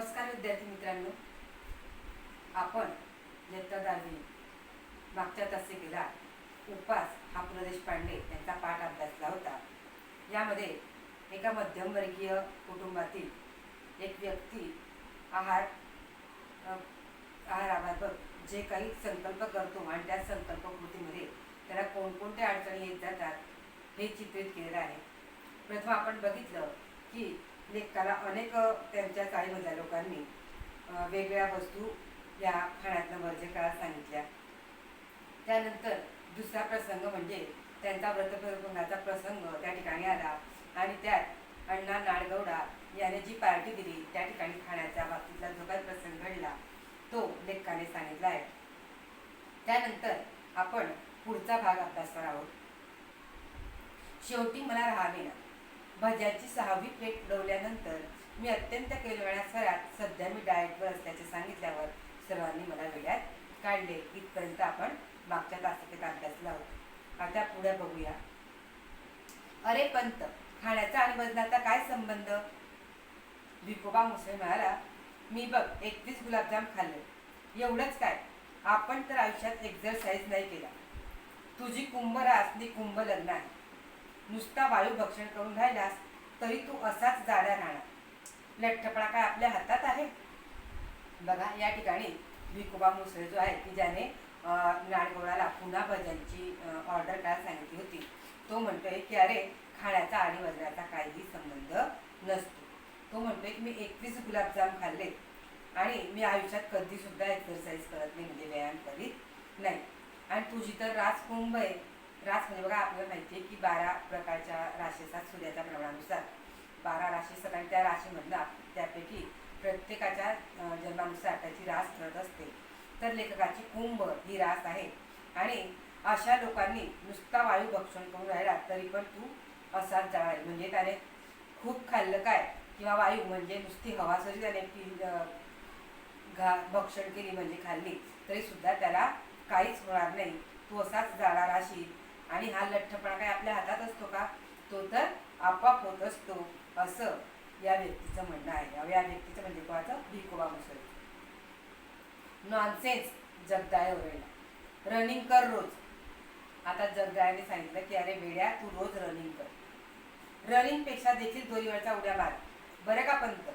नमस्कार विद्यार्थी मित्रांनो, आपण इयत्ता 10वी मागच्या तासिकेला उपास हा पु ल देशपांडे यांचा पाठ अभ्यासला होता। यामध्ये एका मध्यमवर्गीय कुटुंबातील एक व्यक्ती आहाराबाबत जे काही संकल्प करतो आणि त्या संकल्पकृतीमध्ये त्याला कोणकोणत्या अडचणी येत जातात हे चित्रित केलेलं आहे। प्रथम आपण बघितलं की लेखकाला अनेक त्यांच्या चाळीमधल्या लोकांनी वेगवेगळ्या वस्तू या खाण्यातनं वर्ज्य करायला सांगितल्या। त्यानंतर दुसरा प्रसंग म्हणजे त्यांचा व्रतभंगाचा प्रसंग त्या ठिकाणी आला आणि त्यात अण्णा नाडगौडा याने जी पार्टी दिली त्या ठिकाणी खाण्याच्या बाबतीतला जो काही प्रसंग घडला तो लेखकाने सांगितला आहे। त्यानंतर आपण पुढचा भाग अभ्यासणार आहोत। शेवटी मला राहावे ना, भाज्याची 6वी प्लेट उडवल्यानंतर मी अत्यंत केलवेळ्या स्वरात सध्या मी डाएटवर असल्याचे सांगितल्यावर सर्वांनी मला वेड्यात काढले। इथपर्यंत आपण मागच्या तासिकेत अभ्यासला आहोत। आता पुढे बघूया। अरे पंत, खाण्याचा आणि वजनाचा काय संबंध? भिकोबा मुसळे म्हणाला, मी बघ 31 गुलाबजाम खाल्ले, एवढंच काय? आपण तर आयुष्यात एक्सरसाइज नाही केला। तुझी कुंभरास आणि कुंभ लग्न आहे, नुसता वायू भक्षण करून राहिलास तरी तू असाच जाडा राहणार। लठ्ठपणा काय आपल्या हातात आहे? बघा, या ठिकाणी भिकोबा मुसळे जो आहे की ज्याने नाडगौडाला पुन्हा भज्यांची ऑर्डर करायला सांगितली होती, तो म्हणतोय की अरे खाण्याचा आणि वजनाचा काहीही संबंध नसतो। तो म्हणतोय की मी 31 गुलाबजाम खाल्ले आणि मी आयुष्यात कधी सुद्धा एक्सरसाइज करत नाही, म्हणजे व्यायाम करीत नाही। आणि तुझी तर राजकुंभ आहे। रास म्हणजे बघा, आपल्याला माहिती आहे की 12 प्रकारच्या राशी असतात सूर्याच्या प्रमाणानुसार। 12 राशी असतात आणि त्या राशीमधला त्यापैकी प्रत्येकाच्या जन्मानुसार त्याची रास ठरत असते। तर लेखकाची कुंभ ही रास आहे आणि अशा लोकांनी नुसता वायू भक्षण करून राहिला तरी पण तू असाच जाणार, म्हणजे त्याने खूप खाल्लं काय किंवा वायू म्हणजे नुसती हवा जरी त्याने भक्षण केली म्हणजे खाल्ली तरी सुद्धा त्याला काहीच होणार नाही, तू असाच जाणार राशील। आणि हा लठ्ठपणा काय आपल्या हातात असतो का? तो तर आपोआप होत असतो, असं या व्यक्तीचं म्हणणं आहे। या व्यक्तीचं म्हणजे कोणाचं? भिकोबा मुसळे। नॉनसेन्स, जगदाळे ओरडला, रनिंग कर रोज। आता जगदाळेने सांगितलं की अरे वेड्या, तू रोज रनिंग कर, रनिंग पेक्षा देखील दोरीवरच्या उड्या मार बरं का पंत।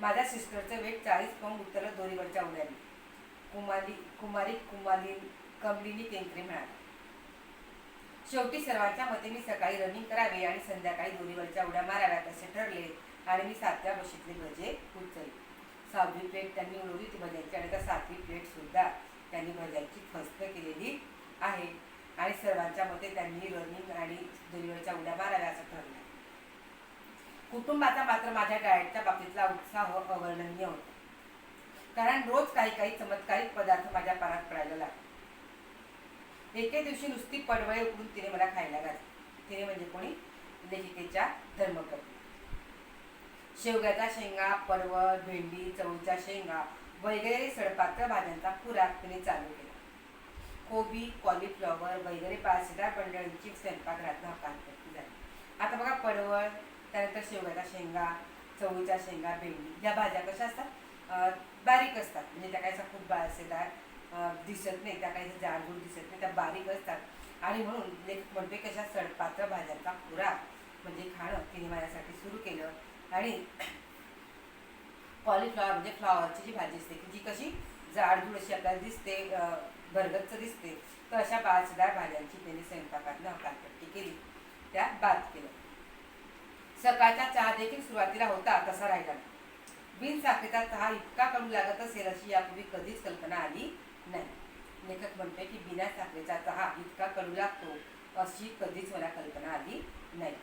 माझ्या सिस्टरचं वेट 40 पाऊंड उतरलं दोरीवरच्या उड्याने, कमलिनी केंकरे म्हणाली। शेवटी सर्वांच्या मते मी सकाळी रनिंग करावे आणि संध्याकाळी दोरीवरच्या उड्या माराव्यात असे ठरले आणि मी 7व्या बशीतले भजे उचलले। 6वी प्लेट त्यांनी उडवली ती भज्यांची आणि 7वी प्लेट सुद्धा त्यांनी भज्यांची फस्त केलेली आहे आणि सर्वांच्या मते त्यांनी रनिंग आणि दोरीवरच्या उड्या माराव्या असं ठरलं। कुटुंबाचा मात्र माझ्या डाएटच्या बाबतीतला उत्साह अवर्णनीय होता, कारण रोज काही चमत्कारिक पदार्थ माझ्या पानात पडायला लागले। एके दिवशी नुसती पडवळे उकडून तिने मला खायला घातली। तिने म्हणजे कोणी? लेखिकेच्या धर्मपत्नी। शेवग्याच्या शेंगा, पडवळ, भेंडी, चवळीच्या शेंगा वगैरे सडपात्र भाज्यांचा खुराक तिने चालू केला। कोबी, कॉलीफ्लॉवर वगैरे पाचशेदार मंडळींची स्वयंपाकघरातून हकालपट्टी झाली। आता बघा, पडवळ, त्यानंतर शेवग्याच्या शेंगा, चवळीच्या शेंगा, भेंडी या भाज्या कशा असतात? बारीक असतात, म्हणजे त्या काही खूप बारसेदार दिसत नाही, त्या काही जाडजूड दिसत नाही, त्या बारीक असतात आणि म्हणून लेखक म्हणते कशा सडपात्र भाज्यांचा खुराक म्हणजे खाणं तिने माझ्यासाठी सुरू केलं। आणि कॉलीफ्लॉवर म्हणजे फ्लॉवरची जी भाजी असते की जी कशी जाडजूड अशी आपल्याला दिसते, भरगच्च दिसते, तर अशा बारसेदार भाज्यांची त्यांनी स्वयंपाकातनं हकालपट्टी केली, त्या बाद केलं। सकाळचा चहा देखील सुरुवातीला होता तसा राहिला। बिनसाखरेचा चहा इतका कडू लागत असेल अशी यापूर्वी कधीच कल्पना आली नाही। लेखक म्हणते की बिना साखरेचा चहा इतका कडू लागतो अशी कधीच मला कल्पना आली नाही।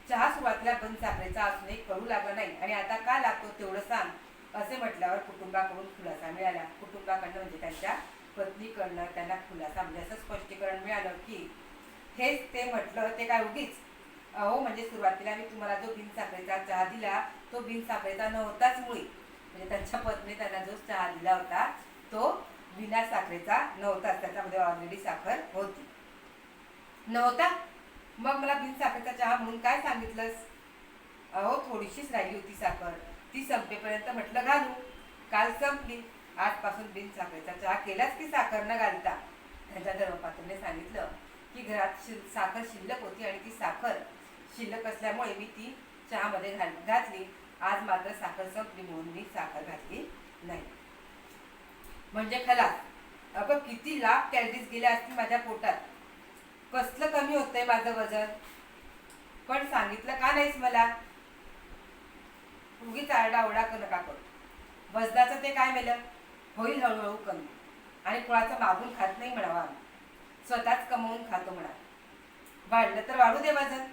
चहा सुरुवातीला बंद साखरेचा असूनही कडू लागला नाही आणि आता का लागतो तेवढं सांग, असे म्हटल्यावर कुटुंबाकडून खुलासा मिळाला। कुटुंबाकडनं म्हणजे त्यांच्या पत्नीकडनं त्यांना खुलासा म्हणजे असं स्पष्टीकरण मिळालं की हेच ते म्हटलं ते काय उगीच? अहो, म्हणजे सुरुवातीला मी तुम्हाला जो बिनसाखरेचा चहा दिला तो बिनसाखरेचा नव्हताच मुळी, म्हणजे त्यांच्या पत्नी त्यांना जो चहा दिला होता तो बिना साखरेचा नव्हताच, त्याच्यामध्ये ऑलरेडी साखर होती। नव्हता? मग मला बिनसाखरेचा चहा म्हणून काय सांगितलंस? अहो, थोडीशीच राहिली होती साखर, ती संपेपर्यंत म्हटलं घालू. काल संपली. आजपासून बिन साखरेचा चहा केलाच की साखर न घालता. त्यांच्या धर्मपत्नीने सांगितलं की घरात साखर शिल्लक होती आणि ती साखर शिल्लक असल्यामुळे मी ती चहामध्ये घातली. आज मात्र साखर संपली म्हणून मी साखर घातली नाही. म्हणजे खलास. अगं किती लाख कॅलरीज गेल्या असतील माझ्या पोटात. कसलं कमी होतंय माझं वजन. पण सांगितलं का नाहीस मला. उगीच आरडाओरडा नका करू. वजनाचं ते काय मेलं, होईल हळूहळू कमी. आणि कोणाचं मागून खात नाही म्हणावा आम्ही, स्वतःच कमवून खातो म्हणा. वाढलं तर वाढू दे वजन.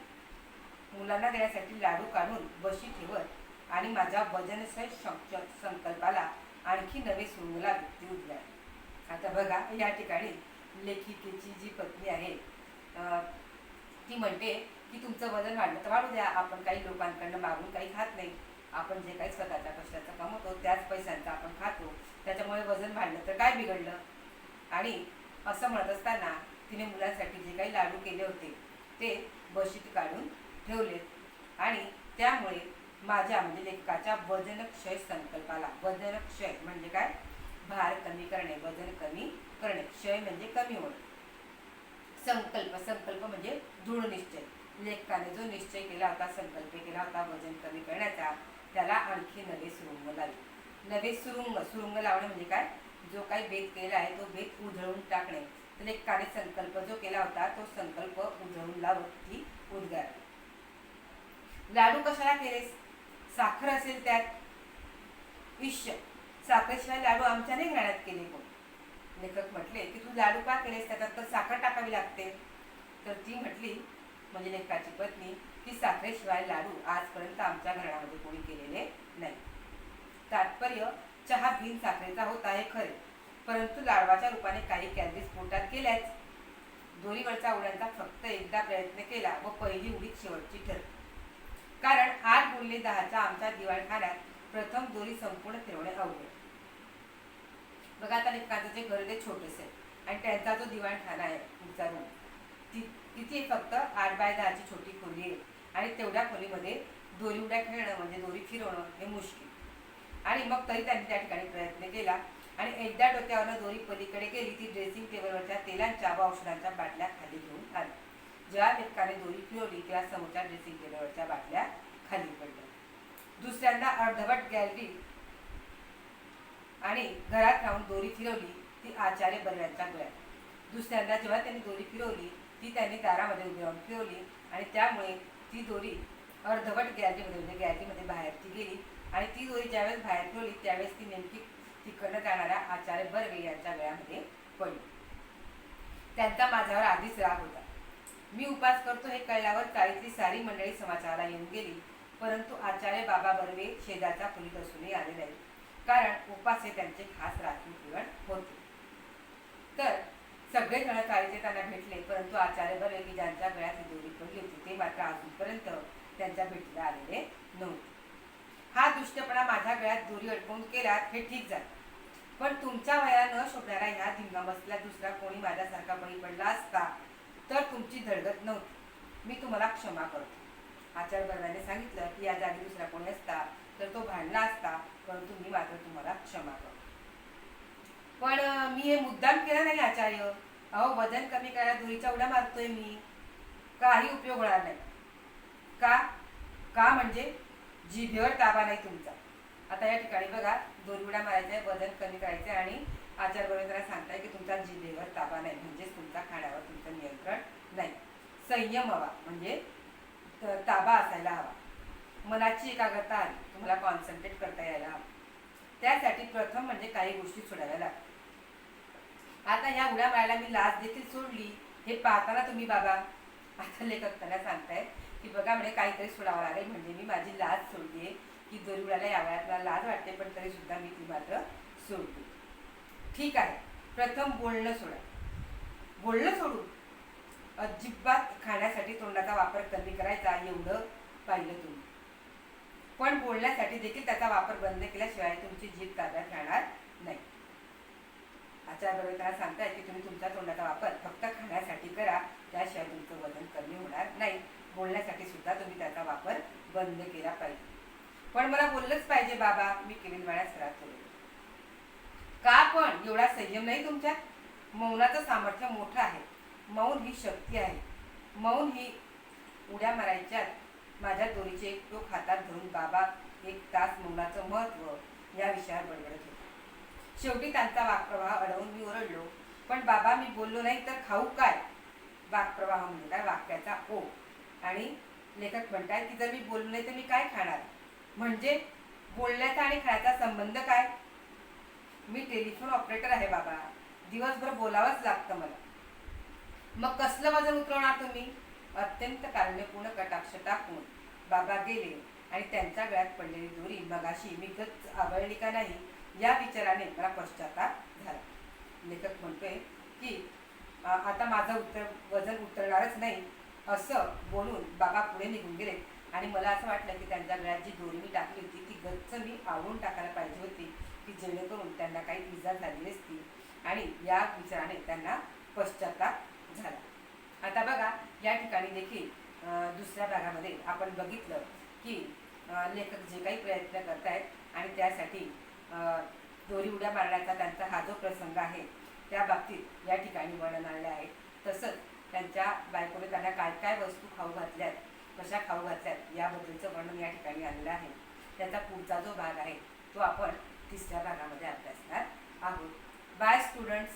मुलांना देण्यासाठी लाडू काढून बशी ठेवत आणि माझ्या वजनसह संकल्पाला आणखी नवे सुरुंगला व्यक्ती उद्गार. आता बघा या ठिकाणी लेखिकेची जी पत्नी आहे ती म्हणते की तुमचं वजन वाढलं तर वाढू द्या, आपण काही लोकांकडनं मागून काही खात नाही. आपण जे काही स्वतःच्या कष्टाचं कमवतो त्याच पैशांचा आपण खातो. त्याच्यामुळे वजन वाढलं तर काय बिघडलं. आणि असं म्हणत असताना तिने मुलांसाठी जे काही लाडू केले होते ते बशीत काढून ठेवलेत. आणि त्यामुळे माझ्या म्हणजे लेखकाच्या वजनक्षय संकल्पाला, वजनक्षय म्हणजे काय, भार कमी करणे, वजन कमी करणे, क्षय म्हणजे कमी होणे. संकल्प, संकल्प म्हणजे दृढ निश्चय. लेखकाने जो निश्चय केला होता, संकल्प केला होता वजन कमी करण्याचा, त्याला आणखी नवे सुरुंग लागले. नवे सुरुंग, सुरुंग लावणे म्हणजे काय, जो काही भेद केला आहे तो भेद उधळून टाकणे. तर लेखकाने संकल्प जो केला होता तो संकल्प उधळून लावत ती उद्गार. लाडू कशाला केलेस, साखर असेल त्यात. इश्य, साखरेशिवाय लाडू आमच्या नाही घराण्यात केले कोण. लेखक म्हटले की तू लाडू का केलेस, त्याच्यात तर साखर टाकावी लागते. तर ती म्हटली म्हणजे लेखकाची पत्नी की साखरेशिवाय लाडू आजपर्यंत आमच्या घरामध्ये कोणी केलेले नाही. तात्पर्य, चहा बिन साखरेचा होता हे खरे, परंतु लाडवाच्या रूपाने काही कॅलरीज पोटात गेल्याच. दोरीवरचा उड्यांचा फक्त एकदा प्रयत्न केला व पहिली उडी शेवटची ठरली. कारण 8x10च्या आमच्या दिवाणखान्यात प्रथम दोरी संपूर्ण फिरवणे अवघड. बघा आता लेखकाचं जे घर ते छोटेसे आणि त्यांचा जो दिवाणखाना आहे तुमचा रूम, तिथे फक्त 8x10ची छोटी खोली आहे. आणि तेवढ्या खोलीमध्ये दोरी उड्या खेळणं म्हणजे दोरी फिरवणं हे मुश्किल. आणि मग तरी त्यांनी त्या ठिकाणी प्रयत्न केला. आणि एकदा डोक्यावरनं दोरी पलीकडे गेली ती ड्रेसिंग टेबलवरच्या तेलांच्या व औषधांच्या बाटल्या खाली घेऊन आली. जेव्हा लेखकाने दोरी फिरवली तेव्हा समोरच्या ड्रेसिंग टेबलवरच्या बाटल्या खाली पडल्या. दुसऱ्यांदा अर्धवट गॅलरी आणि घरात राहून दोरी फिरवली ती आचार्य बर्व्यांच्या गळ्यात. दुसऱ्यांदा जेव्हा त्यांनी दोरी फिरवली ती त्यांनी दारामध्ये उभी राहून फिरवली आणि त्यामुळे ती दोरी अर्धवट गॅलरीमध्ये म्हणजे गॅलरीमध्ये बाहेर ती गेली. आणि ती दोरी ज्यावेळेस बाहेर फिरवली त्यावेळेस ती नेमकी तिकडनं जाणाऱ्या आचार्य बर्वे यांच्या गळ्यामध्ये पडली. त्यांचा माझ्यावर आधीच राग होता. मी उपास करतो हे कळल्यावर चाळीतली सारी मंडळी समाचाराला येऊन गेली, परंतु आचार्य बाबा बर्वे शेजारच्या खोलीत असूनही आले नाही, कारण उपास हे त्यांचे खास राखीव ठेवण होते. तर सगळे जण चाळीचे त्यांना भेटले, परंतु आचार्य बर्वे की ज्यांच्या गळ्यात ही दोरी पडली होती ते मात्र अजूनपर्यंत त्यांच्या भेटीला आलेले नव्हते. हा दुष्टपणा माझ्या गळ्यात दोरी अडकवून केलात हे ठीक झालं, पण तुमच्या वया न शोधणारा ह्या धिंगामस्तीला दुसरा कोणी माझ्यासारखा बळी पडला असता तर तुमची धडगत नव्हती. मी तुम्हाला क्षमा करतो. आचार्य बर्व्याने सांगितलं की या जागी दुसरा कोणी असता तर तो भांडला असता, परंतु मी मात्र तुम्हाला क्षमा करतो. पण मी हे मुद्दाम केलं नाही आचार्य. अहो वजन कमी करायला दोरीच्या उड्या मारतोय मी, काही उपयोग होणार नाही. का का म्हणजे जिभेवर ताबा नाही तुमचा. आता या ठिकाणी बघा दोरी उड्या मारायच्या, वजन कमी करायचे आणि आचार्य बर्वे त्यांना सांगताय की तुमचा जिभेवर ताबा नाही म्हणजेच तुमचा खाण्यावर तुमचं नियंत्रण नाही. संयम हवा म्हणजे ताबा असायला हवा. मनाची एकाग्रता आली, तुम्हाला कॉन्सन्ट्रेट करता यायला हवं. त्यासाठी प्रथम म्हणजे काही गोष्टी सोडायला लागतात. आता ह्या उड्या मारायला मी लाज देखील सोडली हे पाहताना तुम्ही बाबा, आता लेखक त्यांना सांगताय की बघा म्हणजे काहीतरी सोडावं लागेल, म्हणजे मी माझी लाज सोडली आहे की दोरी उडायला या वयात मला लाज वाटते, पण तरी सुद्धा मी ती मात्र सोडली. ठीक आहे, प्रथम बोलणं सोडा. बोलणं सोडून अजिबात खाण्यासाठी तोंडाचा वापर कमी करायचा एवढं पाहिलं तुम्ही, पण बोलण्यासाठी देखील त्याचा वापर बंद केल्याशिवाय तुमची जीभ ताब्यात राहणार नाही. आचार्य बर्वे त्यांना सांगताय की तुम्ही तुमच्या तोंडाचा वापर फक्त खाण्यासाठी करा, त्याशिवाय तुमचं वजन कमी होणार नाही. बोलण्यासाठी सुद्धा तुम्ही त्याचा वापर बंद केला पाहिजे. पण मला बोललंच पाहिजे बाबा, मी केलेल्या वेळा सरात केले. का पण एवढा संयम नाही तुमच्यात? मौनाचं सामर्थ्य मोठं आहे. मौन ही शक्ती आहे. मौन ही उड्या मारायच्यात माझ्या दोरीचे एक टोक हातात धरून बाबा 1 तास मौनाचं महत्त्व या विषयावर बडबडत होते. शेवटी त्यांचा वाक्प्रवाह अडवून मी ओरडलो, पण बाबा मी बोललो नाही तर खाऊ काय? वाक्प्रवाह म्हणजे वाक्याचा ओ. आणि लेखक म्हणतात की जर मी बोललो नाही तर मी काय खाणार? म्हणजे बोलण्याचा आणि खाण्याचा संबंध काय? मी टेलिफोन ऑपरेटर आहे बाबा, दिवसभर बोलावंच लागतं मला. मग कसलं वजन उतरवणार तुम्ही? अत्यंत कारुण्यपूर्ण कटाक्ष टाकून बाबा गेले आणि त्यांच्या गळ्यात पडलेली दोरी मगाशी मी गच्च आवळली का नाही या विचाराने मला पश्चाताप झाला. लेखक म्हणतोय की आता माझं वजन उतरणारच नाही असं बोलून बाबा पुढे निघून गेले आणि मला असं वाटलं की त्यांच्या गळ्यात जी दोरी मी टाकली होती ती गच्च मी आवळून टाकायला पाहिजे होती, की जेणेकरून त्यांना काही इजा झाली नसती. आणि या विचाराने त्यांना पश्चाताप झाला. आता बघा या ठिकाणी देखील दुसऱ्या भागामध्ये आपण बघितलं की लेखक जे काही प्रयत्न करत आहेत आणि त्यासाठी दोरी उड्या मारण्याचा त्यांचा हा जो प्रसंग आहे त्या बाबतीत या ठिकाणी वर्णन आलेलं आहे. तसंच त्यांच्या बायकोने त्यांना काय काय वस्तू खाऊ घातल्यात, कशा खाऊ घातल्यात याबद्दलचं वर्णन या ठिकाणी आलेलं आहे. त्याचा पुढचा जो भाग आहे तो आपण तिसऱ्या भागामध्ये अभ्यासणार आहोत. Bye students.